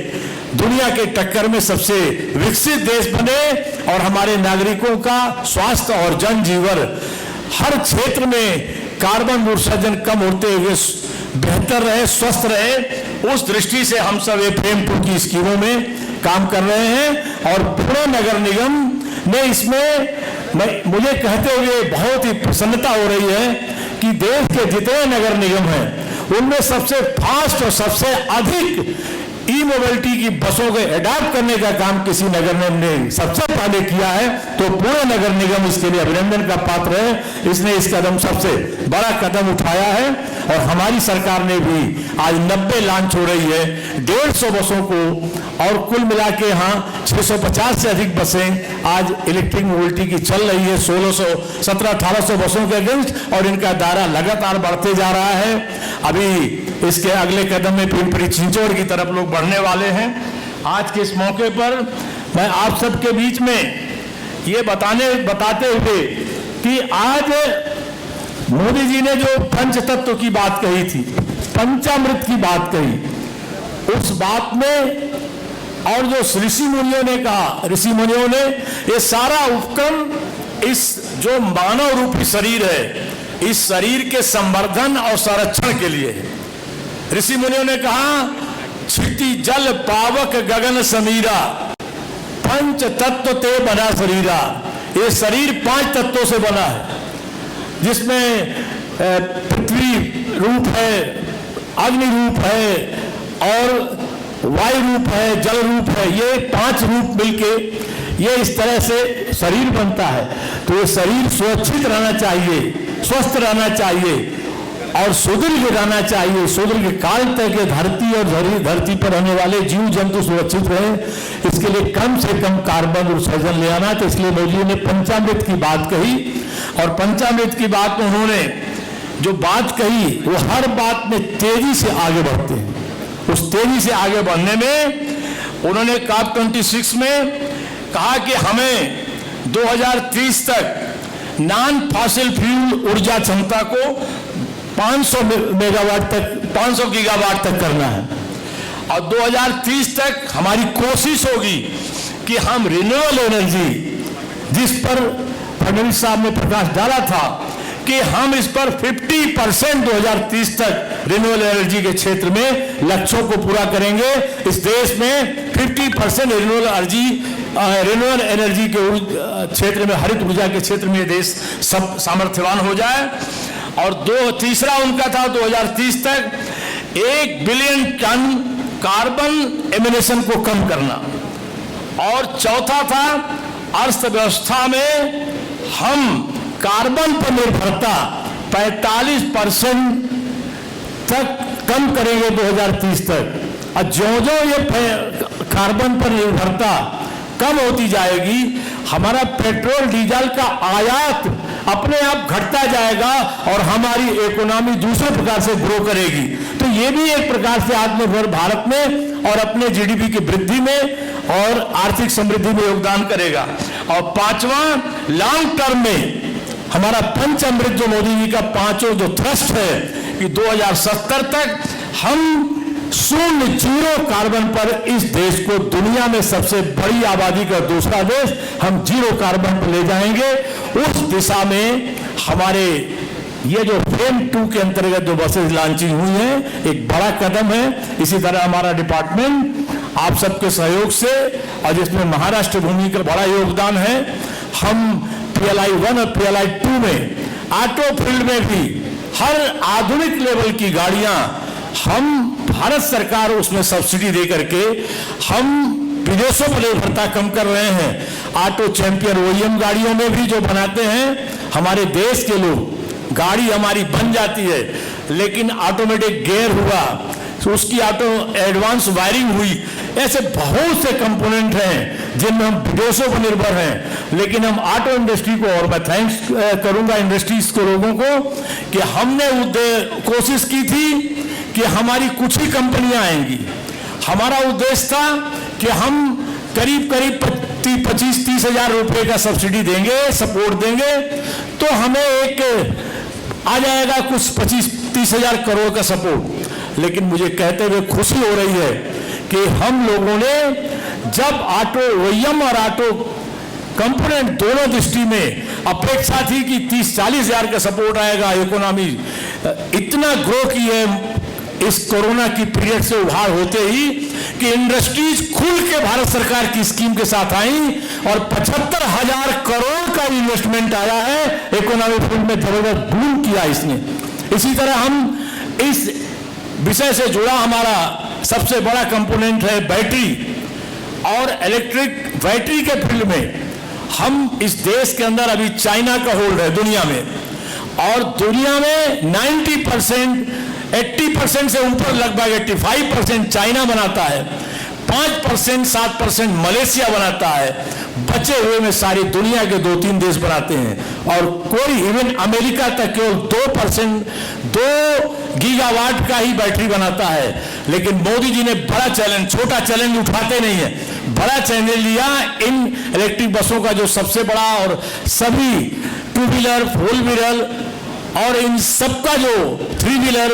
दुनिया के टक्कर में सबसे विकसित देश बने और हमारे नागरिकों का स्वास्थ्य और जनजीवन हर क्षेत्र में कार्बन उत्सर्जन कम होते हुए बेहतर रहे, स्वस्थ रहे। उस दृष्टि से हम सब ये फेम 2 की स्कीमों में काम कर रहे हैं और पुणे नगर निगम ने इसमें मुझे कहते हुए बहुत ही प्रसन्नता हो रही है कि देश के जितने नगर निगम हैं उनमें सबसे फास्ट और सबसे अधिक ई मोबिलिटी की बसों को एडॉप्ट करने का काम किसी नगर निगम ने सबसे पहले किया है, तो पूरे नगर निगम इसके लिए अभिनंदन का पात्र है। इसने इस कदम सबसे बड़ा कदम उठाया है और हमारी सरकार ने भी आज 90 लॉन्च हो रही है, 150 बसों को और कुल मिला के यहाँ 650 से अधिक बसें आज इलेक्ट्रिक मोबिलिटी की चल रही है 1700-1800 बसों के अगेंस्ट और इनका दायरा लगातार बढ़ते जा रहा है। अभी इसके अगले कदम में पिंपरी चिंचवड़ की तरफ लोग बढ़ने वाले हैं। आज के इस मौके पर मैं आप सबके बीच में ये बताते हुए कि आज मोदी जी ने जो पंच तत्व की बात कही थी, पंचामृत की बात कही, उस बात में और जो ऋषि मुनियों ने कहा, ऋषि मुनियों ने ये सारा उपक्रम इस जो मानव रूपी शरीर है, इस शरीर के संवर्धन और संरक्षण के लिए है। ऋषि मुनियों ने कहा क्षिति जल पावक गगन समीरा, पंच तत्व ते बना शरीरा। ये शरीर 5 तत्वों से बना है, जिसमें पृथ्वी रूप है, अग्नि रूप है और वायु रूप है, जल रूप है। ये 5 रूप मिलके ये इस तरह से शरीर बनता है। तो ये शरीर सुरक्षित रहना चाहिए, स्वस्थ रहना चाहिए और सुदीर्घ रहना चाहिए। सुदीर्घ काल तक धरती और धरती पर रहने वाले जीव जंतु सुरक्षित रहे, इसके लिए कम से कम कार्बन उत्सर्जन ले आना। तो इसलिए मोदी ने पंचामृत की बात कही और पंचामृत की बात में उन्होंने जो बात कही वो हर बात में तेजी से आगे बढ़ते हैं। उस तेजी से आगे बढ़ने में उन्होंने COP 26 में कहा कि हमें 2030 तक नॉन फॉसिल फ्यूल ऊर्जा क्षमता को 500 मेगावाट तक, 500 गीगावाट तक करना है और 2030 तक हमारी कोशिश होगी कि हम रिन्यूएबल एनर्जी, जिस पर फडणवीस साहब ने प्रकाश डाला था कि हम इस पर 50% 2030 तक रिन्यूएबल एनर्जी के क्षेत्र में लक्ष्यों को पूरा करेंगे। इस देश में 50% रिन्यूएबल एनर्जी के क्षेत्र में, हरित ऊर्जा के क्षेत्र में देश सब सामर्थ्यवान हो जाए। और तीसरा उनका था 2030 तक 1 बिलियन टन कार्बन एमिनेशन को कम करना और चौथा था अर्थव्यवस्था में हम कार्बन पर निर्भरता 45% तक कम करेंगे 2030 तक। और ज्यों-ज्यों ये कार्बन पर निर्भरता कम होती जाएगी, हमारा पेट्रोल डीजल का आयात अपने आप घटता जाएगा और हमारी इकोनॉमी दूसरे प्रकार से ग्रो करेगी। तो ये भी एक प्रकार से आत्मनिर्भर भारत में और अपने जीडीपी की वृद्धि में और आर्थिक समृद्धि में योगदान करेगा। और पांचवा, लॉन्ग टर्म में हमारा पंच अमृत जो मोदी जी का पांचों जो थ्रस्ट है कि 2070 तक हम शून्य जीरो कार्बन पर इस देश को दुनिया में सबसे बड़ी आबादी का दूसरा देश हम जीरो कार्बन पर ले जाएंगे। उस दिशा में हमारे ये जो फेम 2 के अंतर्गत जो बसेस लॉन्चिंग हुई है एक बड़ा कदम है। इसी तरह हमारा डिपार्टमेंट आप सबके सहयोग से और जिसमें महाराष्ट्र भूमि का बड़ा योगदान है, हम PLI 1 और PLI 2 में ऑटो फील्ड में भी हर आधुनिक लेवल की गाड़ियां हम भारत सरकार उसमें सब्सिडी दे करके हम विदेशों पर निर्भरता कम कर रहे हैं। ऑटो चैंपियन OEM गाड़ियों में भी जो बनाते हैं हमारे देश के लोग, गाड़ी हमारी बन जाती है लेकिन ऑटोमेटिक गियर हुआ, उसकी ऑटो एडवांस वायरिंग हुई, ऐसे बहुत से कंपोनेंट हैं जिनमें हम विदेशों पर निर्भर हैं। लेकिन हम ऑटो इंडस्ट्री को, और मैं थैंक्स करूंगा इंडस्ट्रीज के लोगों को कि हमने कोशिश की थी कि हमारी कुछ ही कंपनियां आएंगी। हमारा उद्देश्य था कि हम करीब 25-30 हजार रुपए का सब्सिडी देंगे, सपोर्ट देंगे, तो हमें एक आ जाएगा कुछ 25-30 हजार करोड़ का सपोर्ट। लेकिन मुझे कहते हुए खुशी हो रही है कि हम लोगों ने जब ऑटो OEM और ऑटो कंपोनेंट दोनों दृष्टि में अपेक्षा थी कि 30-40 हजार का सपोर्ट आएगा, इकोनॉमी इतना ग्रो की है इस कोरोना की पीरियड से उभार होते ही कि इंडस्ट्रीज खुल के भारत सरकार की स्कीम के साथ आई और 75,000 करोड़ का इन्वेस्टमेंट आया है इकोनॉमिक फील्ड में, जबरदस्त बूम किया इसने। इसी तरह हम इस विषय से जुड़ा हमारा सबसे बड़ा कंपोनेंट है बैटरी, और इलेक्ट्रिक बैटरी के फील्ड में हम इस देश के अंदर अभी चाइना का होल्ड है दुनिया में, और दुनिया में 90% 80% से ऊपर लगभग 85% चाइना बनाता है, 5% 7% मलेशिया बनाता है, बचे हुए में सारी दुनिया के 2-3 देश बनाते हैं। और कोई इवन अमेरिका तक केवल 2% 2 गीगावाट का ही बैटरी बनाता है। लेकिन मोदी जी ने बड़ा चैलेंज, छोटा चैलेंज उठाते नहीं है, बड़ा चैलेंज लिया। इन इलेक्ट्रिक बसों का जो सबसे बड़ा और सभी 2 व्हीलर 4 व्हीलर और इन सबका जो 3 व्हीलर,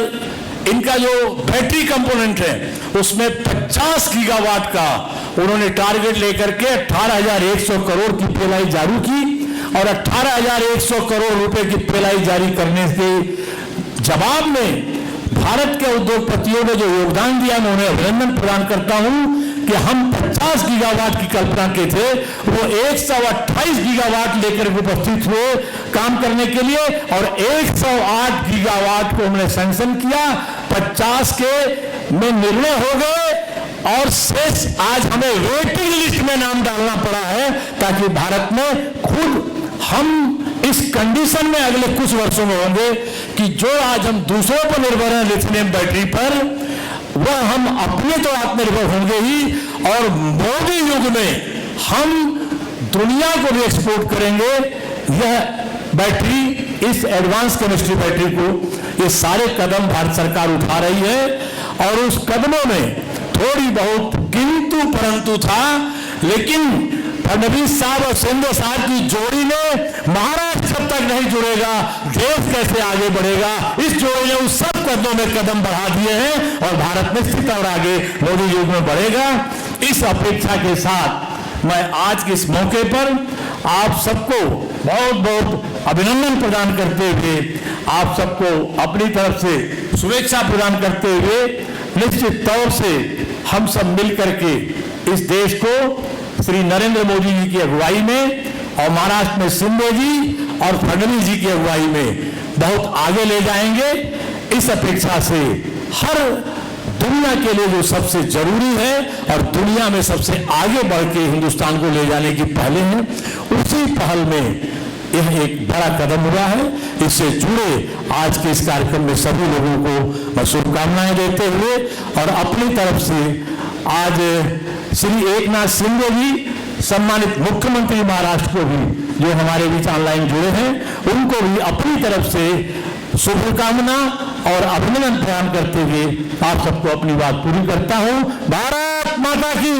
इनका जो बैटरी कंपोनेंट है उसमें 50 गीगावाट का उन्होंने टारगेट लेकर के 18,100 करोड़ की PLI जारी की, और 18,100 करोड़ रुपए की PLI जारी करने के जवाब में भारत के उद्योगपतियों ने जो योगदान दिया, मैं उन्हें अभिनंदन प्रदान करता हूं कि हम 50 गीगावाट की कल्पना के थे, वो 128 गीगावाट लेकर उपस्थित हुए काम करने के लिए, और 108 गीगावाट को हमने सैंक्शन किया। 50 के में निर्णय हो गए और शेष आज हमें वेटिंग लिस्ट में नाम डालना पड़ा है, ताकि भारत में खुद हम इस कंडीशन में अगले कुछ वर्षों में होंगे कि जो आज हम दूसरों पर निर्भर हैं लिथियम बैटरी पर, वह हम अपने तो आत्मनिर्भर होंगे ही, और मोदी युग में हम दुनिया को भी एक्सपोर्ट करेंगे। यह बैटरी, इस एडवांस केमिस्ट्री बैटरी को, ये सारे कदम भारत सरकार उठा रही है, और उस कदमों में थोड़ी बहुत किंतु परंतु था। लेकिन फडणवीस साहब और शिंदे साहब की जोड़ी ने महाराष्ट्र जब तक नहीं जुड़ेगा देश कैसे आगे बढ़ेगा, इस जोड़ी ने उस सब कदमों में कदम बढ़ा दिए हैं, और भारत निश्चित और आगे मोदी युग में बढ़ेगा। इस अपेक्षा के साथ मैं आज के इस मौके पर आप सबको बहुत बहुत अभिनंदन प्रदान करते हुए, आप सबको अपनी तरफ से शुभेच्छा प्रदान करते हुए, निश्चित तौर से हम सब मिलकर के इस देश को श्री नरेंद्र मोदी जी की अगुवाई में और महाराष्ट्र में शिंदे जी और फडणवीस जी की अगुवाई में बहुत आगे ले जाएंगे। इस अपेक्षा से हर दुनिया के लिए जो सबसे जरूरी है और दुनिया में सबसे आगे बढ़ के हिंदुस्तान को ले जाने की पहले हैं, उसी पहल में यह एक बड़ा कदम हुआ है। इससे जुड़े आज के इस कार्यक्रम में सभी लोगों को मैं शुभकामनाएं देते हुए और अपनी तरफ से आज श्री एकनाथ शिंदे जी, सम्मानित मुख्यमंत्री महाराष्ट्र को भी जो हमारे बीच ऑनलाइन जुड़े हैं, उनको भी अपनी तरफ से शुभकामना और अभिनंदन प्रदान करते हुए आप सबको अपनी बात पूरी करता हूं। भारत माता की।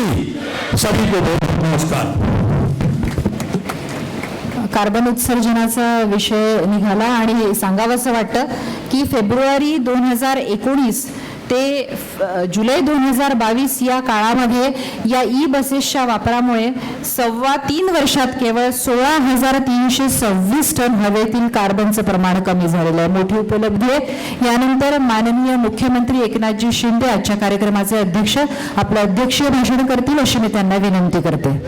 सभी को बहुत बहुत नमस्कार। कार्बन उत्सर्जनाचा विषय निघाला आणि सांगावंसं वाटतं की फेब्रुवारी 2019 ते जुलै 2022 या काळामध्ये या ई बसेसच्या वापरामुळे 3.25 वर्षात केवळ 16,326 टन हवेतील कार्बनचं प्रमाण कमी झालेलं आहे. मोठी उपलब्धी आहे. यानंतर माननीय मुख्यमंत्री एकनाथजी शिंदे आजच्या कार्यक्रमाचे अध्यक्ष आपलं अध्यक्षीय भाषण करतील अशी मी त्यांना विनंती करते.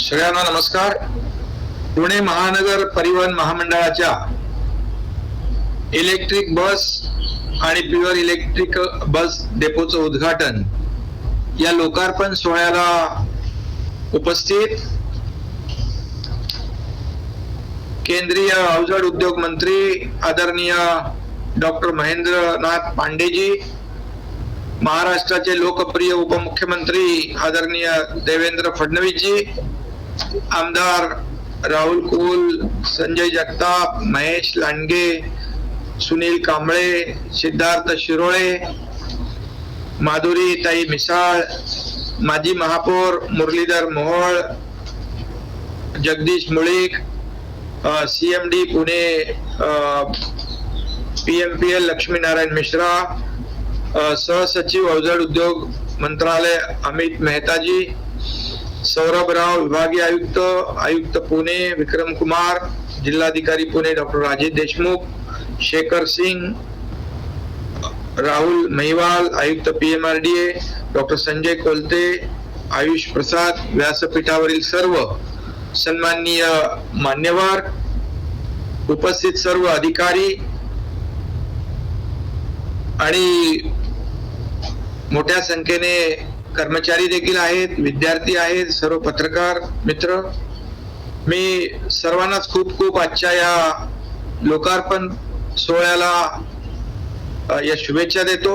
सगळ्यांना नमस्कार. पुणे महानगर परिवहन महामंडळाच्या इलेक्ट्रिक बस आणि प्युअर इलेक्ट्रिक बस डेपोचं उद्घाटन या लोकार्पण सोहळ्याला उपस्थित केंद्रीय अवजड उद्योग मंत्री आदरणीय डॉक्टर महेंद्रनाथ पांडेजी, महाराष्ट्राचे लोकप्रिय उपमुख्यमंत्री आदरणीय देवेंद्र फडणवीसजी, आमदार राहुल कुल, संजय जगताप, महेश लांडगे, सुनील कांबळे, सिद्धार्थ शिरोळे, माधुरी ताई मिसाळ, माजी महापौर मुरलीधर मोहोळ, जगदीश मुळीक, CMD पुणे PMPL लक्ष्मीनारायण मिश्रा, सहसचिव अवजड उद्योग मंत्रालय अमित मेहताजी, सौरभ राव विभागीय आयुक्त पुणे विक्रम कुमार, जिल्हाधिकारी पुणे डॉक्टर राजेश देशमुख, शेखर सिंग, राहुल महिवाल, आयुक्त PMRDA डॉक्टर संजय कोलते, आयुष प्रसाद, व्यासपीठावरील सर्व सन्माननीय मान्यवर, उपस्थित सर्व अधिकारी आणि मोठ्या संख्येने कर्मचारी देखील आहेत, विद्यार्थी आहेत, सर्व पत्रकार मित्र, मी सर्वांनाच खूप खूप आजच्या या लोकार्पण सोहळ्याला या शुभेच्छा देतो.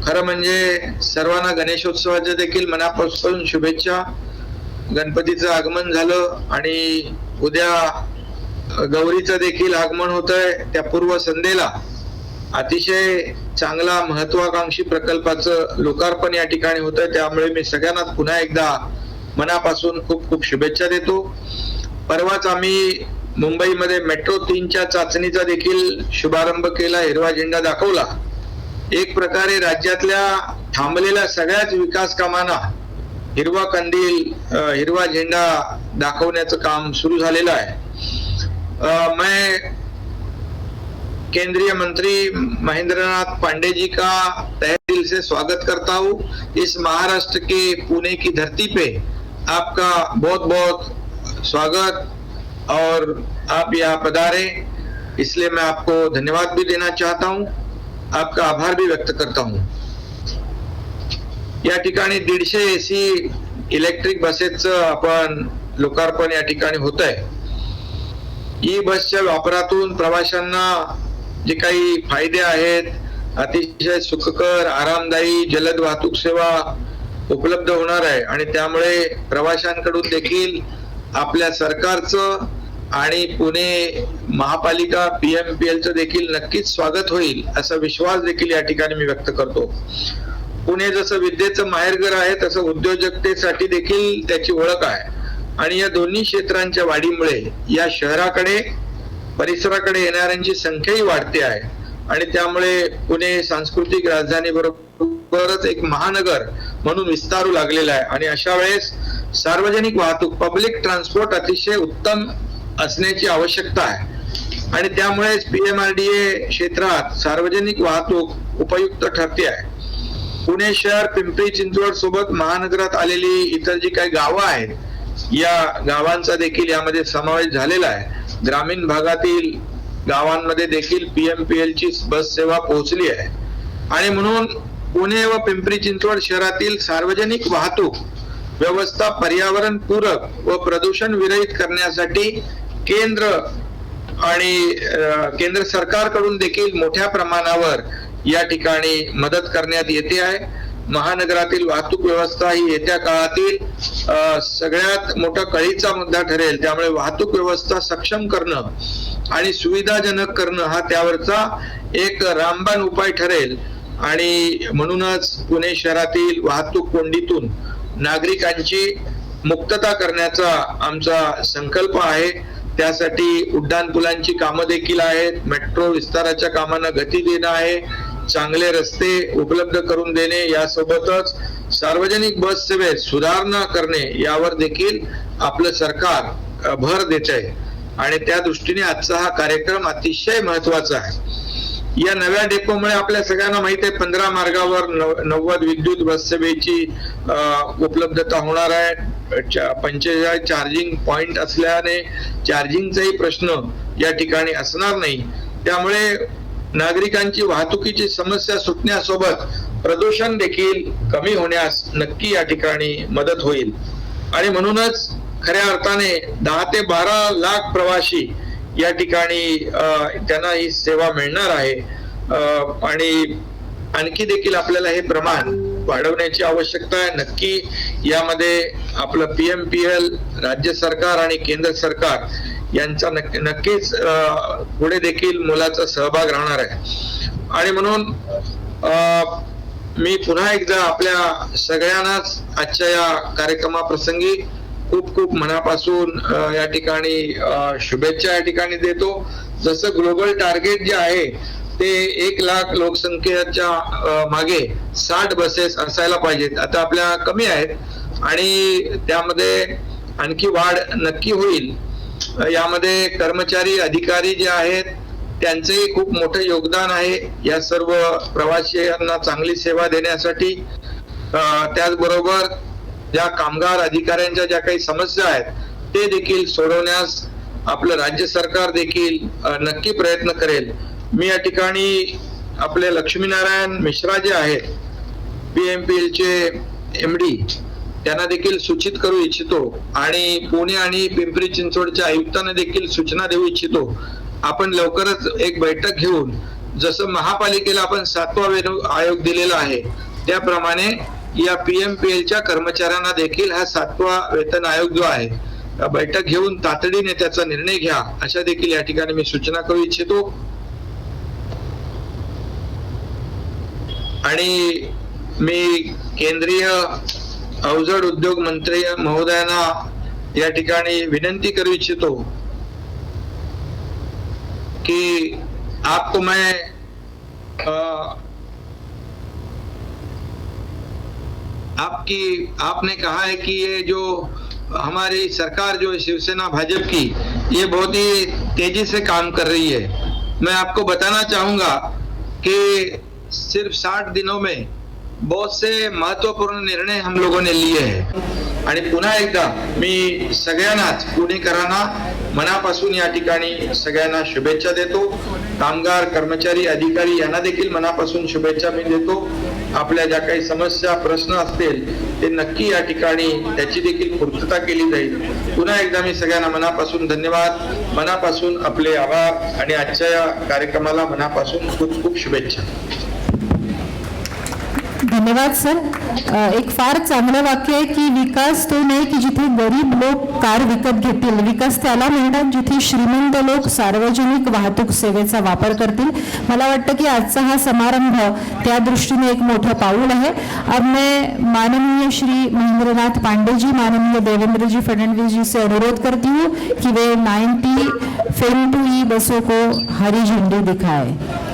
खरं म्हणजे सर्वांना गणेशोत्सवाच्या देखील मनापासून शुभेच्छा. गणपतीचं आगमन झालं आणि उद्या गौरीचं देखील आगमन होतंय. त्या पूर्व संध्येला अतिशय चांगला महत्वाकांक्षी प्रकल्पाचं लोकार्पण या ठिकाणी होतंय. त्यामुळे मी सगळ्यांना पुन्हा एकदा मनापासून खूप खूप शुभेच्छा देतो. परवाच आम्ही मुंबईमध्ये मेट्रो 3च्या चाचणीचा देखील शुभारंभ केला, हिरवा झेंडा दाखवला. एक प्रकारे राज्यातल्या थांबलेल्या सगळ्याच विकास कामांना हिरवा कंदील, हिरवा झेंडा दाखवण्याचं काम सुरू झालेलं आहे. मैं केंद्रीय मंत्री महेंद्रनाथ पांडे जी का तहे दिल से स्वागत करता हूँ. इस महाराष्ट्र के पुणे की धरती पे आपका बहुत बहुत स्वागत और आप यहाँ पधारे, इसलिए मैं आपको धन्यवाद भी देना चाहता हूँ, आपका आभार भी व्यक्त करता हूँ. या ठिकाणी 150 AC इलेक्ट्रिक बसेसचं आपण लोकार्पण या ठिकाणी होत आहे. ई बसच्या वापरातून प्रवाशांना जे काही फायदे आहेत, अतिशय सुखकर, आरामदायी, जलद वाहतूक सेवा उपलब्ध होणार आहे आणि त्यामुळे प्रवाशांकडून देखील आपल्या सरकारचं आणि पुणे महापालिका PMPLचं देखील नक्कीच स्वागत होईल असा विश्वास देखील या ठिकाणी मी व्यक्त करतो. पुणे जसं विद्येचं माहेरघर आहे तसं उद्योजकतेसाठी देखील त्याची ओळख आहे आणि या दोन्ही क्षेत्रांच्या वाढीमुळे या शहराकडे, परिसराकडे येणाऱ्यांची संख्याही वाढते आहे आणि त्यामुळे पुणे सांस्कृतिक राजधानी बरोबरच एक महानगर म्हणून विस्तारू लागलेला आहे. आणि अशा वेळेस सार्वजनिक वाहतूक, पब्लिक ट्रान्सपोर्ट अतिशय उत्तम असण्याची आवश्यकता आहे आणि त्यामुळेच PMRDA क्षेत्रात सार्वजनिक वाहतूक उपयुक्त ठरते आहे. पुणे शहर, पिंपरी चिंचवड सोबत महानगरात आलेली इतर जी काही गावं आहेत, या गावांचा देखील यामध्ये समावेश झालेला आहे. ग्रामीण भागातील गावांमध्ये देखील PMPLची बस सेवा पोहोचली आहे. आणि म्हणून पुणे व पिंपरी चिंचवड शहरातील सार्वजनिक वाहतूक व्यवस्था पर्यावरण पूरक व प्रदूषण विरहित करण्यासाठी केंद्र सरकारकडून देखील मोठ्या प्रमाणावर या ठिकाणी मदत करण्यात येते आहे. महानगरातील वाहतूक व्यवस्था ही येत्या काळातील सगळ्यात मोठा कळीचा मुद्दा ठरेल. त्यामुळे वाहतूक व्यवस्था सक्षम करणं आणि सुविधाजनक करणं हा त्यावरचा एक रामबाण उपाय ठरेल. आणि म्हणूनच पुणे शहरातील वाहतूक कोंडीतून नागरिकांची मुक्तता करण्याचा आमचा संकल्प आहे. त्यासाठी उड्डाणपुलांची कामं देखील आहेत, मेट्रो विस्ताराच्या कामांना गती देणं आहे, चांगले रस्ते उपलब्ध करून देणे, यासोबतच सार्वजनिक बस सेवेत सुधारणा करणे यावर देखील आपलं सरकार भर देत आहे. आणि त्या दृष्टीने आजचा हा कार्यक्रम अतिशय महत्वाचा आहे. या नव्या डेपोमुळे आपल्या सगळ्यांना माहित आहे 15 मार्गावर 90 विद्युत बस सेवेची उपलब्धता होणार आहे. 45 चार्जिंग पॉइंट असल्याने चार्जिंगचाही प्रश्न या ठिकाणी असणार नाही. त्यामुळे नागरिकांची वाहतुकीची समस्या सुटण्यासोबत प्रदूषण देखील कमी होण्यास नक्की या ठिकाणी मदत होईल. आणि म्हणूनच खऱ्या अर्थाने 10 ते 12 लाख प्रवासी या ठिकाणी त्यांना ही सेवा मिळणार आहे. आणि आणखी देखील आपल्याला हे प्रमाण वाढवण्याची आवश्यकता आहे. नक्की यामध्ये आपलं PMPL राज्य सरकार आणि केंद्र सरकार यांचा नक्कीच पुढे देखील मोलाचा सहभाग राहणार आहे. आणि म्हणून मी पुन्हा एकदा आपल्या सगळ्यांनाच आजच्या या कार्यक्रमाप्रसंगी खूप खूप मनापासून या ठिकाणी शुभेच्छा या ठिकाणी देतो. जसं ग्लोबल टार्गेट जे आहे ते 1 लाख लोकसंख्येच्या मागे 60 बसेस असायला पाहिजेत. आता आपल्या कमी आहेत आणि त्यामध्ये आणखी वाढ नक्की होईल. यामध्ये कर्मचारी अधिकारी जे आहेत त्यांचेही खूप मोठं योगदान आहे या सर्व प्रवाशांना चांगली सेवा देण्यासाठी. त्याचबरोबर ज्या कामगार अधिकाऱ्यांच्या ज्या काही समस्या आहेत ते देखील सोडवण्यास आपलं राज्य सरकार देखील नक्की प्रयत्न करेल. मी या ठिकाणी आपले लक्ष्मीनारायण मिश्रा जे आहेत PMPL चे MD त्यांना देखील सूचित करू इच्छितो आणि पुणे आणि पिंपरी चिंचवडच्या आयुक्तांना देखील सूचना देऊ इच्छितो. आपण लवकरच एक बैठक घेऊन जसं महापालिकेला आपण 7वा वेतन आयोग दिलेला आहे त्याप्रमाणे या PMPLच्या कर्मचाऱ्यांना देखील हा 7वा वेतन आयोग जो आहे बैठक घेऊन तातडीने त्याचा निर्णय घ्या अशा देखील या ठिकाणी मी सूचना करू इच्छितो. आणि मी केंद्रीय अवजड उद्योग मंत्री महोदयांना या ठिकाणी विनंती करू इच्छितो कि आपको मैं आपने कहा है कि ये जो हमारी सरकार जो शिवसेना भाजपा की ये बहुत ही तेजी से काम कर रही है. मैं आपको बताना चाहूंगा कि सिर्फ 60 दिनों में बहुत से महत्वपूर्ण निर्णय हम लोगों ने लिए हैं. आणि पुन्हा एकदा मी सगळ्यांनाच पुणेकरांना मनापासून या ठिकाणी सगळ्यांना शुभेच्छा देतो. कामगार कर्मचारी अधिकारी यांना देखील मनापासून शुभेच्छा मी देतो. आपल्या ज्या काही समस्या प्रश्न असतील ते नक्की या ठिकाणी त्याची देखील पूर्तता केली जाईल. पुन्हा एकदा मी सगळ्यांना मनापासून धन्यवाद, मनापासून आपले आभार आणि आजच्या या कार्यक्रमाला मनापासून खूप खूप शुभेच्छा. धन्यवाद सर. एक फार चांगलं वाक्य आहे की विकास तो नाही की जिथे गरीब लोक कार विकत घेतील, विकास त्याला म्हणतात जिथे श्रीमंत लोक सार्वजनिक वाहतूक सेवेचा वापर करतील. मला वाटतं की आजचा हा समारंभ त्या दृष्टीने एक मोठं पाऊल आहे. अब मैं माननीय श्री महेंद्रनाथ पांडे जी, माननीय देवेंद्र जी फडणवीस जी से अनुरोध करती हूँ कि वे 90 FEM 2E बसों को हरी झंडी दिखाए.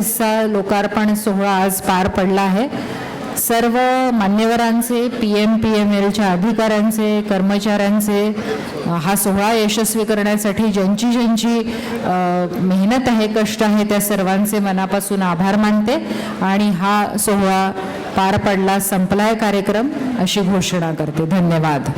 चा लोकार्पण सोहळा आज पार पडला आहे. सर्व मान्यवरांचे, PMPMLच्या अधिकाऱ्यांचे, कर्मचाऱ्यांचे हा सोहळा यशस्वी करण्यासाठी ज्यांची मेहनत आहे, कष्ट आहे, त्या सर्वांचे मनापासून आभार मानते आणि हा सोहळा पार पडला, संपलाय कार्यक्रम अशी घोषणा करते. धन्यवाद.